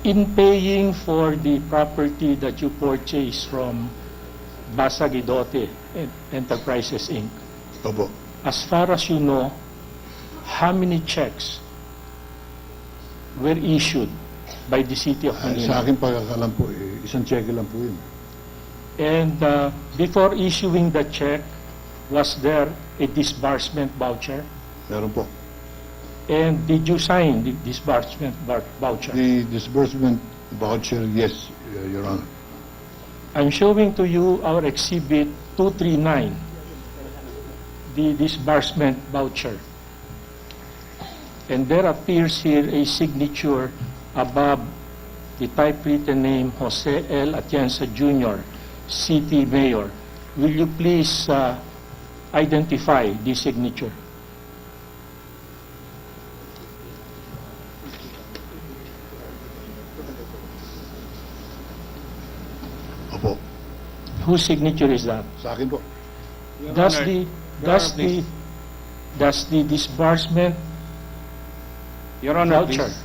In paying for the property that you purchased from Basa Guidote Enterprises Inc., Opo. as far as you know, how many checks were issued by the City of Sa Manila? akin pagkakalam po, isang cheque lang po yun. And before issuing the check, was there a disbursement voucher? Meron po. And did you sign the disbursement voucher? The disbursement voucher, yes, Your Honor. I'm showing to you our Exhibit 239, the disbursement voucher. And there appears here a signature above the typewritten name Jose L. Atienza Jr., City Mayor. Will you please identify the signature? Opo. Whose signature is that? Sa akin po. Does the disbursement Your Honor, voucher? please,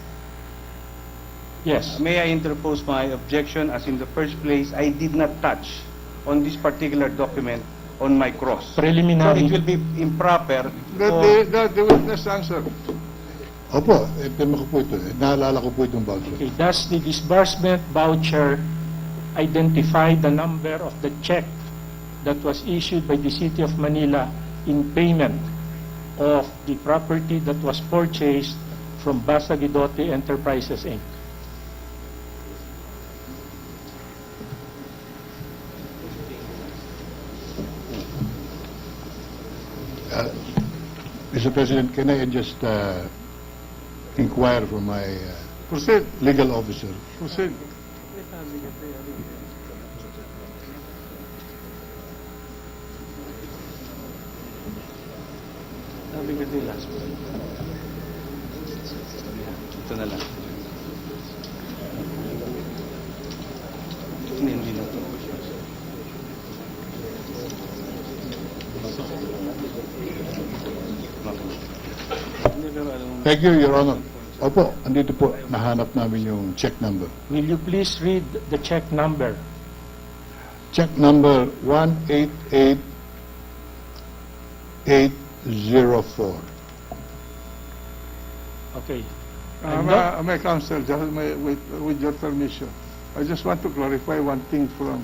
Yes. may I interpose my objection, as in the first place, I did not touch on this particular document on my cross. So Preliminary. it will be improper Let for... the witness answer. Opo, tema ko po ito. Naalala ko po itong voucher. Okay, does the disbursement voucher identify the number of the check that was issued by the City of Manila in payment of the property that was purchased from Basa Guidote Enterprises Inc.? Mr. President, can I just inquire from my Proceed. legal officer? Proceed. Ito na lang. Hindi na ito. Thank you, Your Honor. Opo, andito po. Nahanap namin yung check number. Will you please read the check number? Check number 188804. Okay. My counsel, just with your permission, I just want to clarify one thing from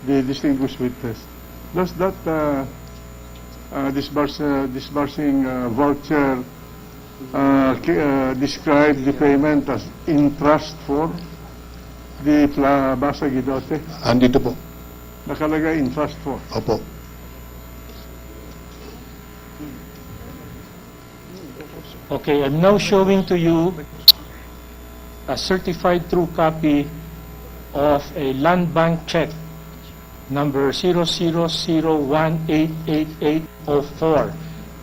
the distinguished witness. Does that disbursing voucher describe the payment as in trust for the Basa Guidote? Andito po. Nakalagay in trust for. Opo. Okay, I'm now showing to you a certified true copy of a land bank check number 0001888804,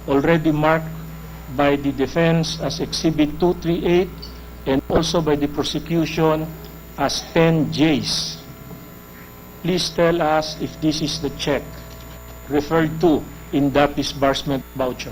already marked by the defense as Exhibit 238 and also by the prosecution as 10 J's. Please tell us if this is the check referred to in that disbursement voucher.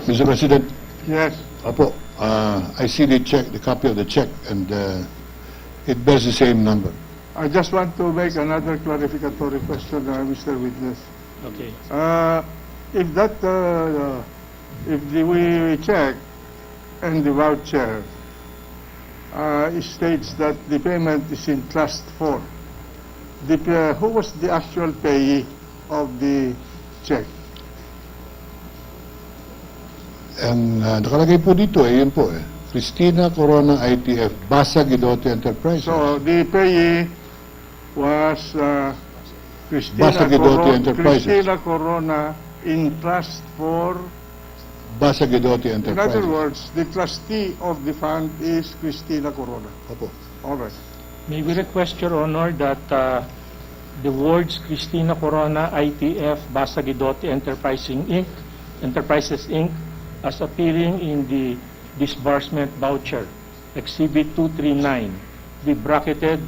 Mr. President, Yes. opo, I see the check, the copy of the check, and it bears the same number. I just want to make another clarificatory question, Mr. Witness. Okay. If that, we check and the voucher states that the payment is in trust for, who was the actual payee of the check? And nakalagay po dito, yun po Cristina Corona ITF, Basa Guidote Enterprises. So the payee was Basa Guidote Enterprises. Cristina Corona in trust for. Basa Guidote In Enterprises. other words, the trustee of the fund is Cristina Corona. Opo. All right. May we request, Your Honor, that the words Cristina Corona ITF Basa Guidote Enterprises Inc. as appearing in the disbursement voucher, Exhibit 239, be bracketed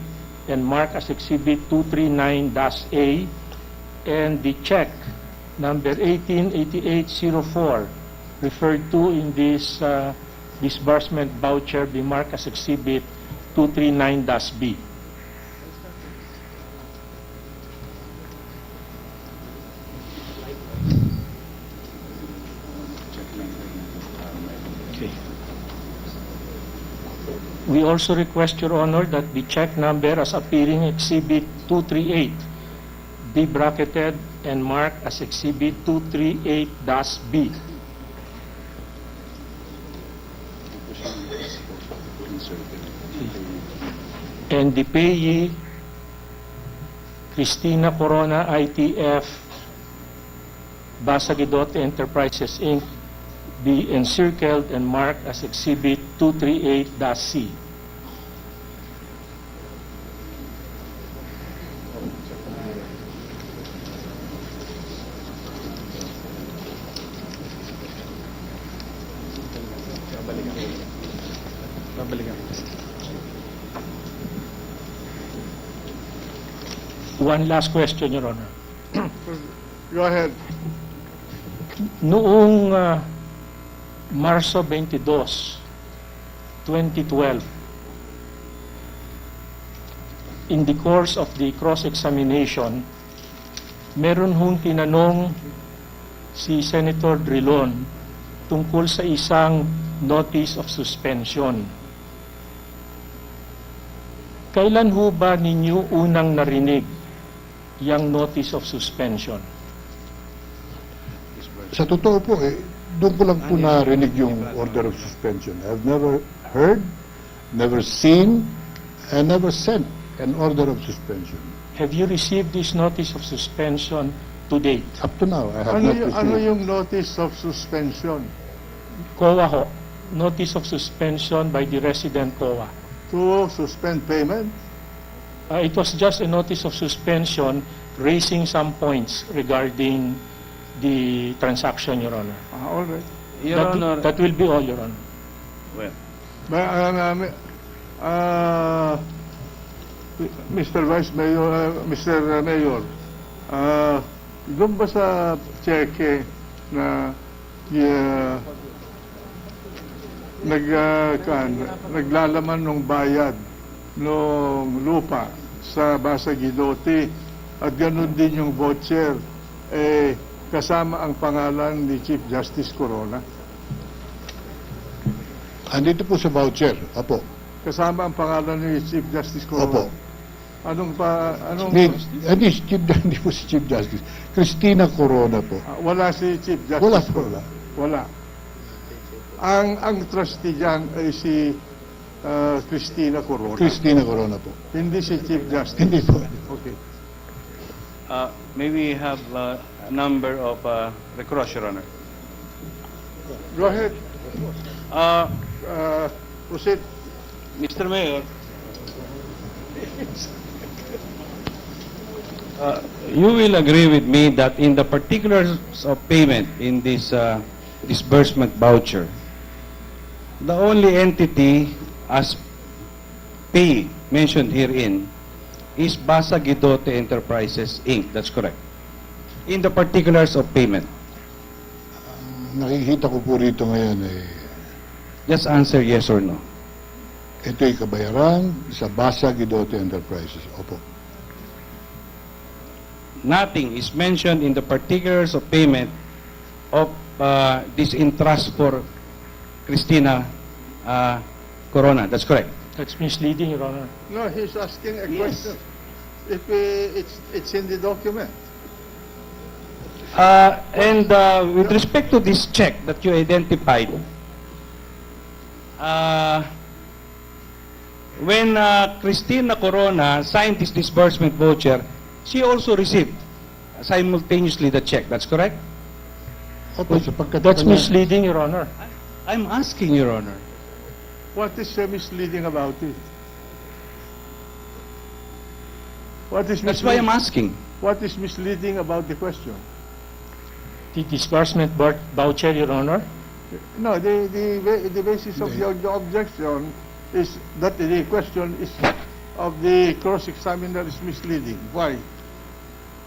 and marked as Exhibit 239-A, and the check number 188804 referred to in this disbursement voucher be marked as Exhibit 239-B. Okay. We also request, Your Honor, that the check number as appearing Exhibit 238 be bracketed and marked as Exhibit 238-B. And the payee, Cristina Corona ITF Basa Guidote Enterprises Inc., be encircled and marked as Exhibit 238-C. One last question, Your Honor. Go ahead. Noong Marso 22, 2012, in the course of the cross-examination, meron hong tinanong si Senator Drilon tungkol sa isang notice of suspension. Kailan ho ba ninyo unang narinig yung notice of suspension? Sa totoo po, doon ko lang po narinig yung order of suspension. I've never heard, never seen, and never sent an order of suspension. Have you received this notice of suspension to date? Up to now, I have not received. Ano yung notice of suspension? COA ho. Notice of suspension by the resident COA. To suspend payment? It was just a notice of suspension raising some points regarding the transaction, Your Honor. All right. Your Honor, That will be all, Your Honor. well, Mr. Vice Mayor, Mr. Mayor, doon ba sa cheque na naglalaman ng bayad ng lupa sa Basa Guidote at ganun din yung voucher, kasama ang pangalan ni Chief Justice Corona? Andito po sa voucher, apo. Kasama ang pangalan ni Chief Justice Opo. Corona? Anong Hindi po si Chief Justice. Cristina Corona po. wala si Chief Justice Wala po. Corona? Wala. Ang trustee dyan ay si Cristina Corona. Cristina Corona po. Hindi si Chief Justice. Hindi po. Okay. may we have a number of requests, Your Honor. Go ahead. Proceed. Mr. Mayor, you will agree with me that in the particulars of payment in this disbursement voucher, the only entity as pay mentioned herein is Basa Guidote Enterprises Inc. That's correct. In the particulars of payment. Nakikita ko po rito ngayon Just answer yes or no. ito'y kabayaran sa Basa Guidote Enterprises. Opo. Nothing is mentioned in the particulars of payment of this entrust for Cristina Corona. That's correct. That's misleading, Your Honor. No, he's asking a Yes. question. If it's in the document. And with respect to this check that you identified, when Cristina Corona signed this disbursement voucher, she also received simultaneously the check. That's correct? Opo, sapagkat That's kanya- misleading, Your Honor. I'm asking, Your Honor. What is misleading about it? What is That's why I'm misleading? asking. What is misleading about the question? The disbursement voucher, Your Honor. No, the basis of your objection is that the question is of the cross-examiner is misleading. Why?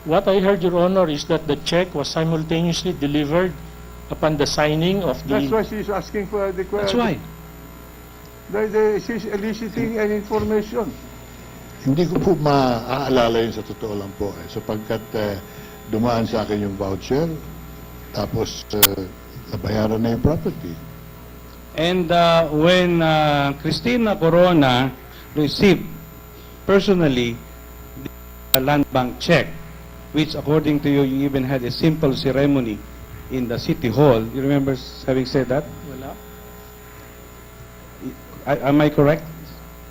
What I heard, Your Honor, is that the check was simultaneously delivered upon the signing of That's why the... she's asking for the That's why. She's eliciting an information. Hindi ko po maaalala yun sa totoo lang po. Sapagkat dumaan sa akin yung voucher, tapos nabayaran na yung property. And when Cristina Corona received personally the land bank check, which according to you, you even had a simple ceremony in the city hall. You remember having said that? Wala. Am I correct?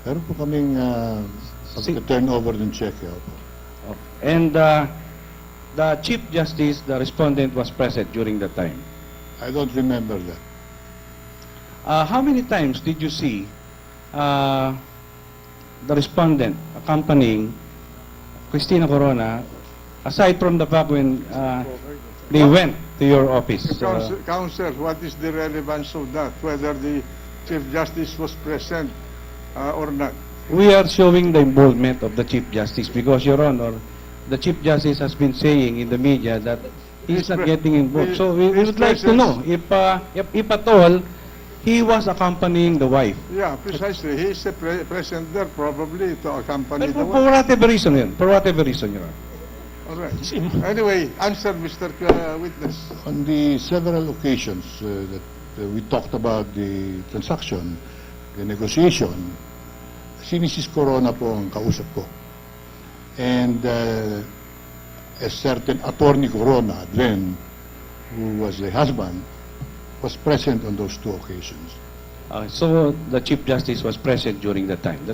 Pero po kaming turn over ng check. And the Chief Justice, the respondent, was present during that time. I don't remember that. How many times did you see the respondent accompanying Cristina Corona, aside from the fact when they went to your office? Counsel, what is the relevance of that? Whether the Chief Justice was present or not? We are showing the involvement of the Chief Justice because, Your Honor, the Chief Justice has been saying in the media that he's not getting involved. So we would like to know if at all he was accompanying the wife. Yeah, precisely. He is present there probably to accompany the For wife. whatever reason, yun. For whatever reason, Your Honor. All right. Anyway, answer, Mr. Witness. On the several occasions that we talked about the transaction, the negotiation, si Mrs. Corona po ang kausap ko. And a certain attorney Corona then, who was the husband, was present on those two occasions. So the Chief Justice was present during that time.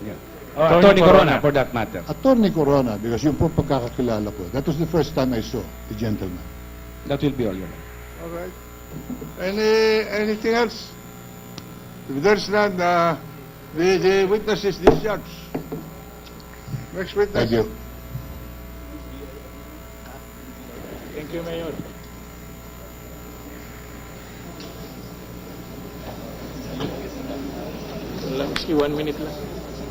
Yeah. Attorney Attorney Corona, Corona. for that matter. Attorney Corona, because yung po pagkakakilala ko, that was the first time I saw the gentleman. That will be all, Your Honor. All right. Anything else? If there's none, the witness is discharged. Next witness. Thank you. Thank you, Mayor. Maski 1 minute lang.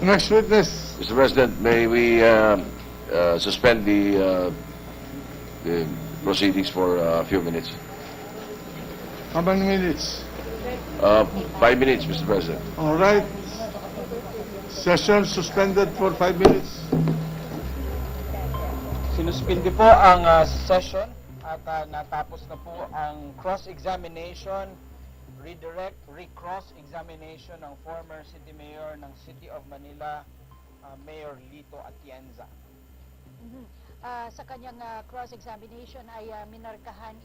Next witness. Mr. President, may we suspend the proceedings for a few minutes? How many minutes? 5 minutes, Mr. President. All right. Session suspended for 5 minutes. Sinuspindi po ang session at natapos na po ang cross-examination, redirect, re-cross-examination ng former City Mayor ng City of Manila, Mayor Lito Atienza. Sa kanyang cross-examination ay minarkahan